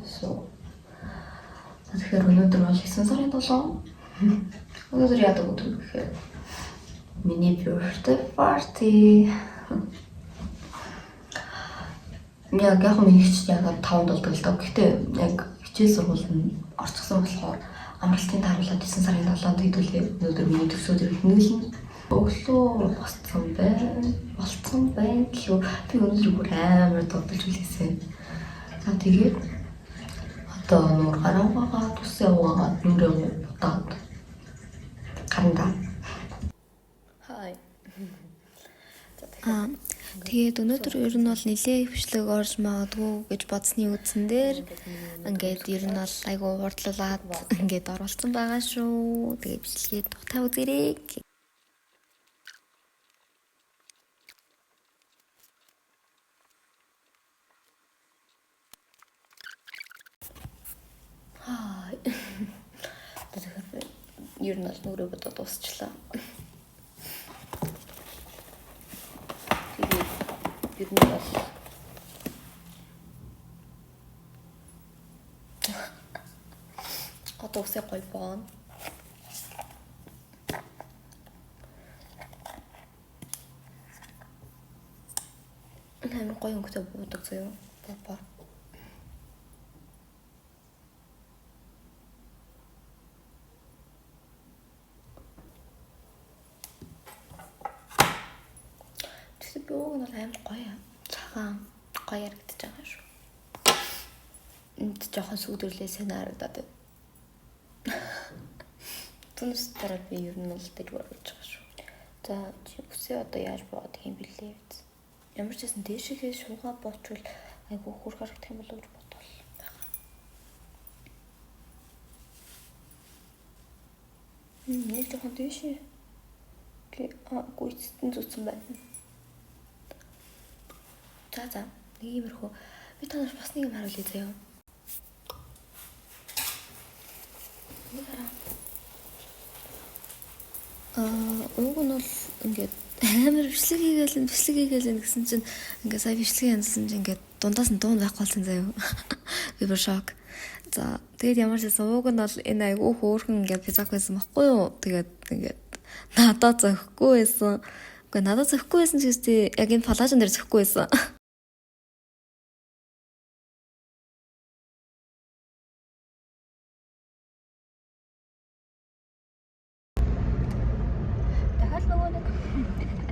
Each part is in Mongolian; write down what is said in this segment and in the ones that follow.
So. Тэгэхээр өнөөдөр бол 9 сарын 7. Өнөөдөр яадаг өдөр гэхээр миний birthday party. Яг миний хичээл яг 5 болдог л доо. Гэхдээ яг хичээл сургууль нь орчихсон болохоор амралтын тааруулаад 9 сарын 7-нд хэдүүлээ. Өнөөдөр миний төсөөдөр хинүүлнэ. Өглөө болцсон байна гэхүү. Би өнөөдөр бүр амар дуудаж үлээсэн. За тэгээд одоо нуур гараагаа тус яваагаа нүрээ бодоод гаранда. Хай. Тэгээд өнөөдөр ер нь бол нэлээ хвшлэг орж магадгүй гэж бодсны үдсэн дээр ингээд ер нь бол айгу хурдлуулаад ингээд оруулсан байгаа шүү. Тэгээд бичлэгээ тухтай үзээрэй. Тэгэхээр ер нь бол нүрээ бодоод дуусчлаа. Тэгээд ер нь бол одоо үсээ гоё боон. Амар гоё өнгөтэй буудаг заяа. Баа. Би уг нь бол амар гоё. Цагаан гоё ярагдаж байгаа шүү. Энд жоохон сүудэрлээ сайн харагдаад байна. Түнс дараа би ер нь л дэж бодож байгаа шүү. За чи үсээ одоо яаж боодог юм бэлээ. Ямар ч гэсэн дээшээ шуугаа боочвол айгу хурх харагдах юм болов гэж бодвол байгаа. Нэг жоохон дээшээ. Гүйцэтгэн зүтсэн байна. За нэг иймэрхүү би танаас бас нэг юм харуулъя заяа. Уг нь бол ингээд амар бичлэг хийгээл гэсэн чинь ингээд сая бичлэг янзсан чинь ингээд дундаас нь дуун байхгүй болсон заяа. Би бүр шок. За тэгээд ямар ч байсан уг нь бол энэ айгүй хөөрхөн ингээд пиззаг байсан байхгүй юу? Тэгээд ингээд надад зөхгүй байсан. Гэхдээ надад зөхгүй байсан ч гэсэн яг энэ палажин дээр зөхгүй байсан.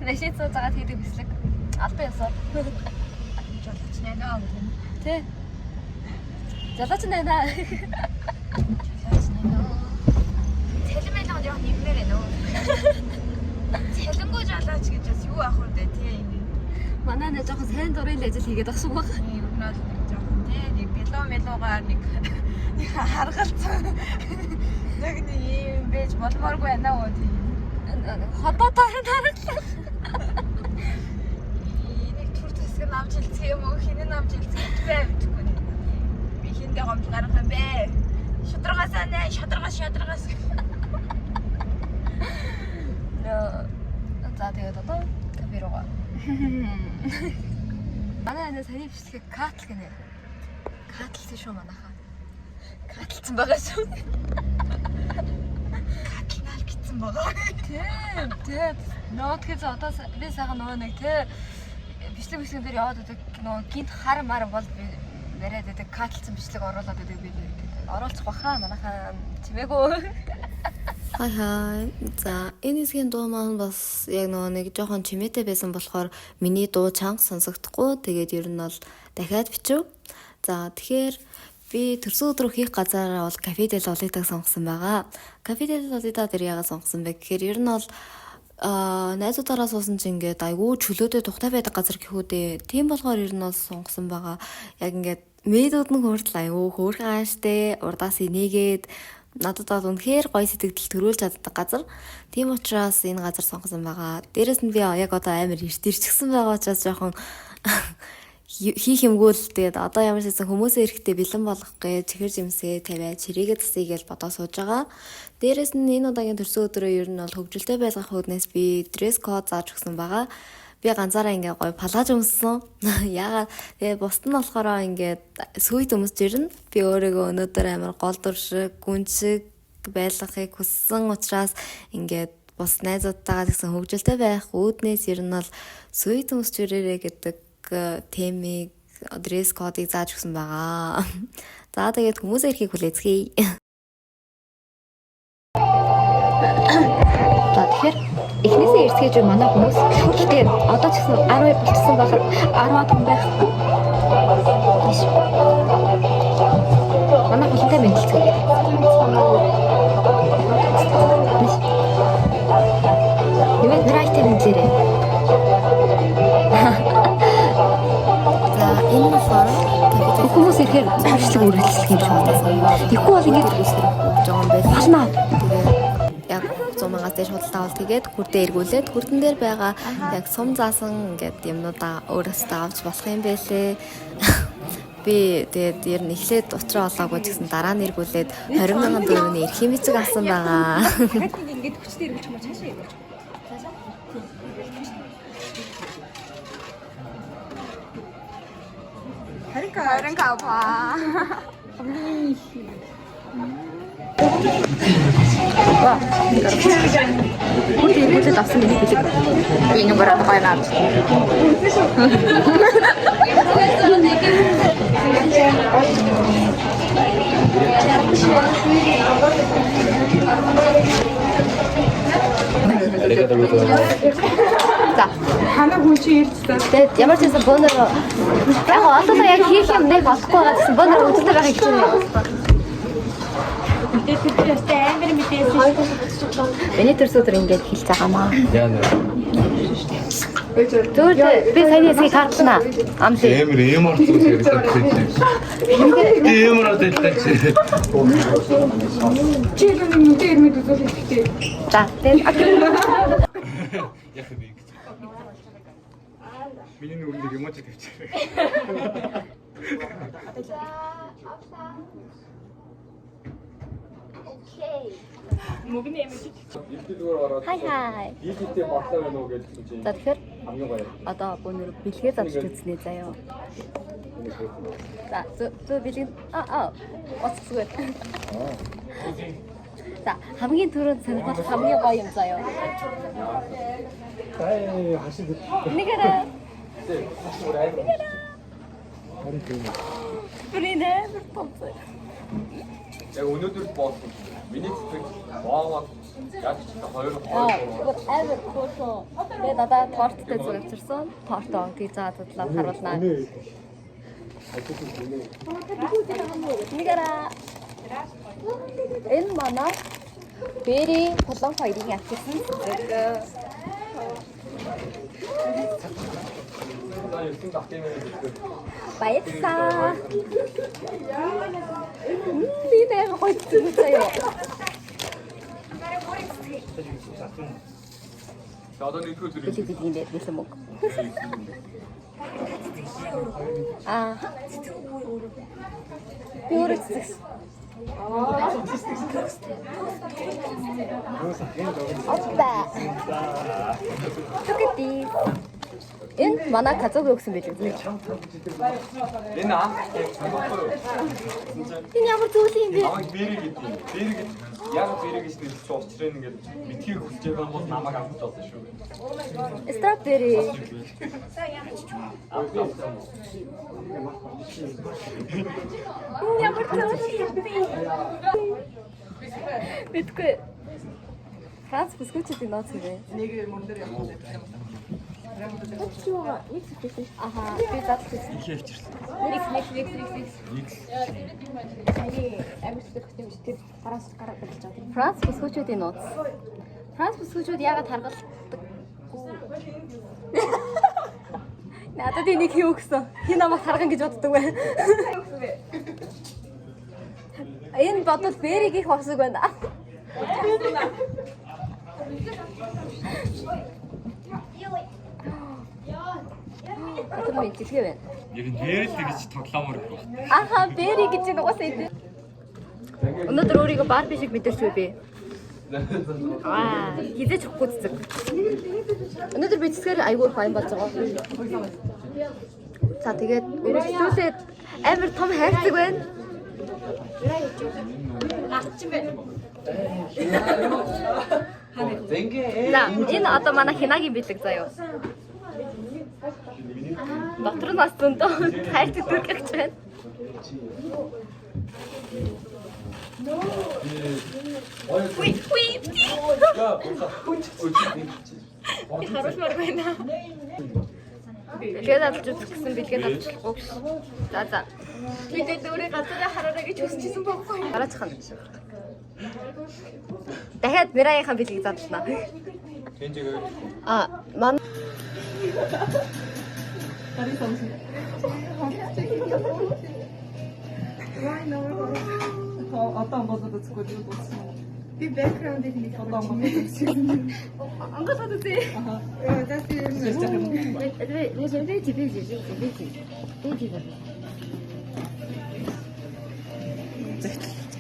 Нэшээ цоо цагаад хийдэг бислэг. Албан ёсоо. Жолооч найнаа гэх юм. Тэ. Жолооч найнаа. Жолооч найнаа. Цэлмэлэнд яг нэмнэр ээ нөө. Цэлэнгүү жолооч гэж бас юу ах вэ тий юм. Манай нэ жоохон сайн дурын ажил хийгээд авсан баг. Юу нь бол жоохон тий нэг мелогаар нэг харгалцсан. Нэг юм байж болмооргүй байна уу тий. Хотоотоо харагдлаа. Нэг түр засаг нь авч хэлцэх юм уу? Хинэн авч хэлцэх юм бэ? Би хиндээ гомж гарах юм бэ? Шударгаасаа нэ, шударгаас. За тэгээд одоо кафе руугаа. Манай анаа саяны бичлэгийг катл гэнэ. Катлсан шүү манайхаа. Катлсан байгаа шүү. Катлнал гитсэн байгаа. Тэгээд ноотхиз одоо би сайхан нөгөө нэг тэ бичлэг дээр яваад байдаг нөгөө гинт хар мар бол би яриад байдаг катлсан бичлэг оруулаад байдаг би оруулах баха манайхаа чимээгүй. Хай. За энэ хэсгийн дуу маань бас яг нөгөө нэг жоохон чимээтэй байсан болохоор миний дуу чанга сонсогдохгүй. Тэгээд ер нь бол дахиад бичв. За тэгэхээр би төрсөн өдрөө хийх газараа бол Cafe del Lolita сонгосон байгаа. Cafe del Lolita дээр яагаад сонгосон бэ гэхээр ер нь бол найзуудаараа суусан чинь ингээд айгүй чөлөөтэй тухтай байдаг газар гэхүү дээ. Тийм болохоор ер нь бол сонгосон байгаа. Яг ингээд мэдүүд нь хүртэл айгүй хөөрхөн ааштай урдаас инээгээд надад бол үнэхээр гоё сэтгэл төрүүлж чаддаг газар. Тийм учраас энэ газар сонгосон байгаа. Дээрэс нь би яг одоо амар ирчсэн байгаа учраас жоохон хийх юмгүй л тэгээд одоо ямар ч гэсэн хүмүүсээ эрэхтэй бэлэн болгох гэж чихэр жимсээ тавиад чирээгээ засъя гэж бодоо сууж байгаа. Дээрэс нь энэ удаагийн төрсөн өдрөө ер нь бол хөгжилтэй байлгах үүднээс би дресс код зааж өгсөн байгаа. би ганцаараа ингээ гоё палаж өмссөн. Яагаад тэгээ бусд нь болохоор ингээд сүйд өмсж ирнэ. Би өөрийгөө өнөөдөр амар голдур шиг, гүн шиг байлгахыг хүссэн учраас ингээд бус найзуудтайгаа гэсэн хөвгөлтэй байх үүднээс ер нь бол сүйд өмсж ирээрэй гэдэг темийг дресс кодыг зааж өгсөн байгаа. За тэгээд хүмүүсээ эрхийг хүлээцгээе. За тэгэхээр эхнээсээ эрсгэж манай хүмүүс гэхдээ одоо ч гэсэн 12 болчихсон бол 10-аад хүн байхгүй. Манай хөлтэй мэдлцгээе. Нэмээд нэрайтер мэдлээрээ. За энэ болохоор Хүмүүс ирэхээр авчлаг үргэлжлэх юм шиг байна. Тэгэхгүй бол ингэж жоохон байсан. болно. Тэгээд яг 100,000-аас дээш худалдаа бол тэгээд хүрдээ эргүүлээд хүрдэн дээр байгаа яг сум заасан ингээд юмнуудаа өөрөөсөө авч болох юм байлээ. Би тэгээд ер нь эхлээд уучраа олоогүй ч гэсэн дараа нь эргүүлээд 20,000 төгрөгийн эрх хэмжээг авсан байгаа. Ингээд хүчтэй эргүүлж чамаа цаашаа эргүүлж. Харинка ба. Хүрд эргүүлээд авсан юм хэлээ. Би энэ гороо гоё наад. За Хана хүн чи ирсэн. тэгээд ямар ч байсан бөөнөр яг одоолаа яг хийх юм нэг болохгүй байгаа гэсэн бөөнөр үзэлтэй байх гэж байна. Миний төрсөдөр ингэж хэлж байгаамаа. Зүгээр би сайн ясгийг хардлаа. Амлаа. Эмэр орсон хэрэгсээ хэлээ. Эмэр ордэлтэй чи. Чи нэг дээр мэд үзүүлэх хэрэгтэй. За тэгээд Яг би. Миний нүрэлэг юм уу ч тавьчих. хай хай. Ийдтэй багтаа байна уу гэж хэлж За тэгэхээр хамгийн гоё. одоо бөөнөр бэлгээ завж үзснээ заяа. За зөө бэлэг оцсгүй. За хамгийн түрүүнд сонирхол хамгийн гоё юм заяа. Тай хашид. Нэгэрэ. Харин тийм. Бүрийнэ бэртомцоо. Яг өнөөдөр болсон. Миний цэцэг боомод яг ч хоёр Амар кооло. Тэгээд надад торттой зүг авчирсан. Тортоо тий заа задлаа харуулнаа. Нэгэрэ. Энэ манай Бэри полон хоёрын авчирсан зүг. Баярлалаа. Би нэр гоцсон заяа. одоо нэг өдөр Бэлэг бэлгийн дээр байсан мөг. Би өөрөө цэцэгс. Look at this. Энэ манай казууг өгсөн байлгүй. энэ анх Энэ ямар зүйл юм бэ? намайг бэрэг гэдэг. Бэрэг гэдэг. Яг бэрэг гэж нэрч уучрын ингээд битгий хүсэж байгаа бол намайг авч болсон шүү. Strawberry. Ямар зүйл юм бэ? Мэдгүй. Франц бисквитийн нууц юм бэ? Аха, би задлаа. Их авчирсан. Нэг. Франц бисквитийн нууц. Франц бисквитүүд яагаад харгалдаг? Надад энийг хий өгсөн. Хин намайг харган гэж боддог бай. Энэ бодол бэрийг их хосог байна. Одоо мэдчихвэ байна. Яг нь бэрэл гэж тоглоомор байх. Аха, бэри гэж угаасаа идэв. Өнөөдөр өөрийгөө Барби шиг мэдэрч би. Аа, хизээч өгөхгүй цэцэг. Өнөөдөр би цэцгээр айгүй их баян болж байгаа. За тэгээд үргэлжлүүлээд амар том хайрцаг байна. Гарч байна. За, энэ одоо манай хинагийн бэлэг заяа. Дотор нь бас зөндөө хайрцаг дүргэж байна. Би харуулмаар байна. Бэлгээ давж үзсэн бэлгээ давчихгүй. За. Би дэдүүрээ газараа хараарай гэж хүсчихсэн байхгүй. Гараач хана. Дахиад Мираяхан бэлгийг задлана. Ман Одоо болоод үзэхгүй дээ болсон. Би бэкграундыг нэг Одоо болоод үзсэн. ангасаад үзье.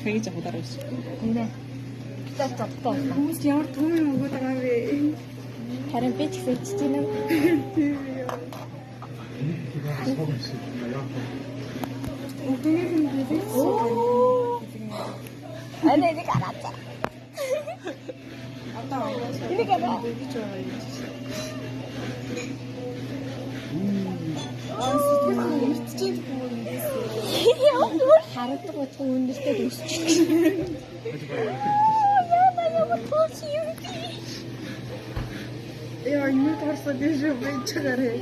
Хаяж авах дараа биш. Нэ. Таттай. Хүмүүс ямар том юм өгöd байгаа вэ? Харин би ч гэсэн чичээн юм. Ане нэг араач. Ini kan харагддаг утга өндөртэй дүүсчих. Яа, энэ тарсаа биш үү чагараа.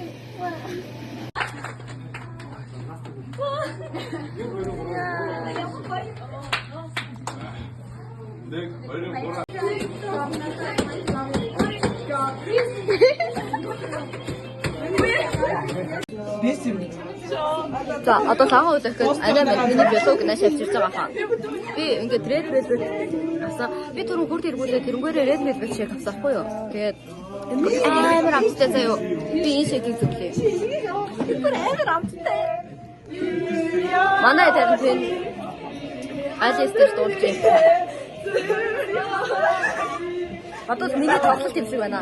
За одоо цагаан удах гэж анаа миний биолог нааш авчирч байгаа хаа. Би ингээд red velvet авсан. Би түрүү хурд иргүүлээ тэрнгээрээ red velvet шиг авсан хгүй юу. Тэгээд амар амттай заяа. Би энэ шигийг зүглээ. Тэр амар амттай. Манай дээр ажистер дуулж байна. Одоо миний тоглолт юм шиг байна.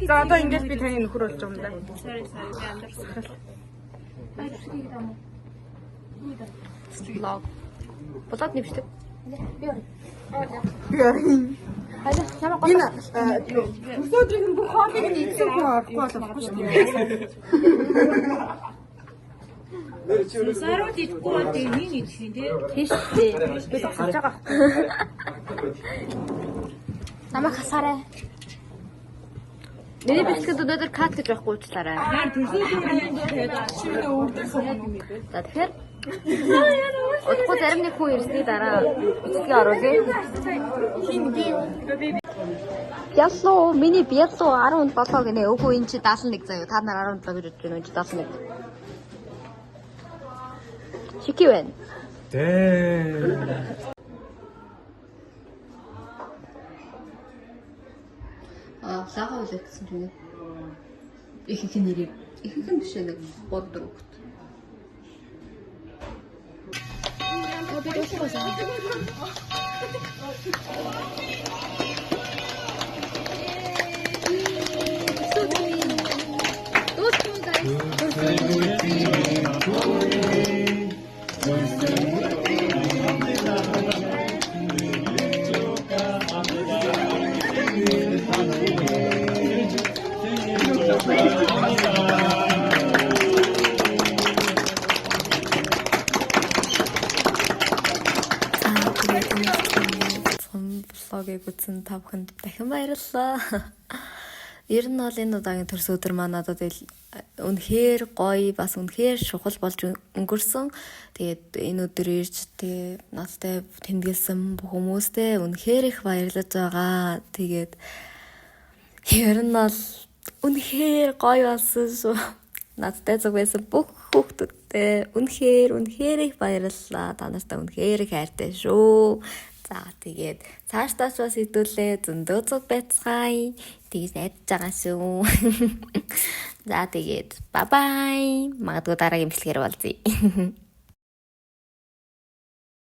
За одоо ингэж би таны нөхөр болж байгаа юм да. Лог. Болоод нэвшдэг. Би орин. Энэ өсөөдрийн бүх хоолыг нь ийдсэн хүн авахгүй болохгүй шүү дээ. Сарууд идэхгүй бол тийм идэх юм тий. Тийш тий. Би зогсож байгаа. Намайг хасаарай. Миний бичлэгэд өнөөдөр кат гэж байхгүй уучлаарай. Яа төсөөлөөр тэгээд Шинэ өвдөс юм. За тэгэхээр удахгүй зарим нэг хүн ирсний дараа бичлэгээ оруулъя. Яллуу миний бияллуу 17 гинэ. Үгүй энэ чи 71 заяа. Та нар 17 гэж бодож байна. Чи 71. Шики байна. Лагаа үлээ гэсэн чинь их нэрийг их биш нэг 3-4 хүүхэд. Би дуусгасан. Блогийг үзсэн та бүхэнд дахин баярлалаа. Ер нь бол энэ удаагийн төрс өдөр маань надад үнэхээр гоё, бас үнэхээр чухал болж өнгөрсөн. Тэгээд энэ өдөр ирж тэгээ надтай тэмдэглэсэн бүх хүмүүстээ үнэхээр их баярлаж байгаа. Тэгээд ер нь бол үнэхээр гоё болсон шүү. Надтай зүг байсан бүх хүүхдүүдтэй үнэхээр их баярлалаа. Та нартай үнэхээр их хайртай шүү. За тэгээд цаашдаач бас хэдүүлээ зөндөө зүг байцгаая. Тэгж найдаж байгаа шүү. За тэгээд бай бай. Магадгүй дараагийн бичлэгээр болзъя.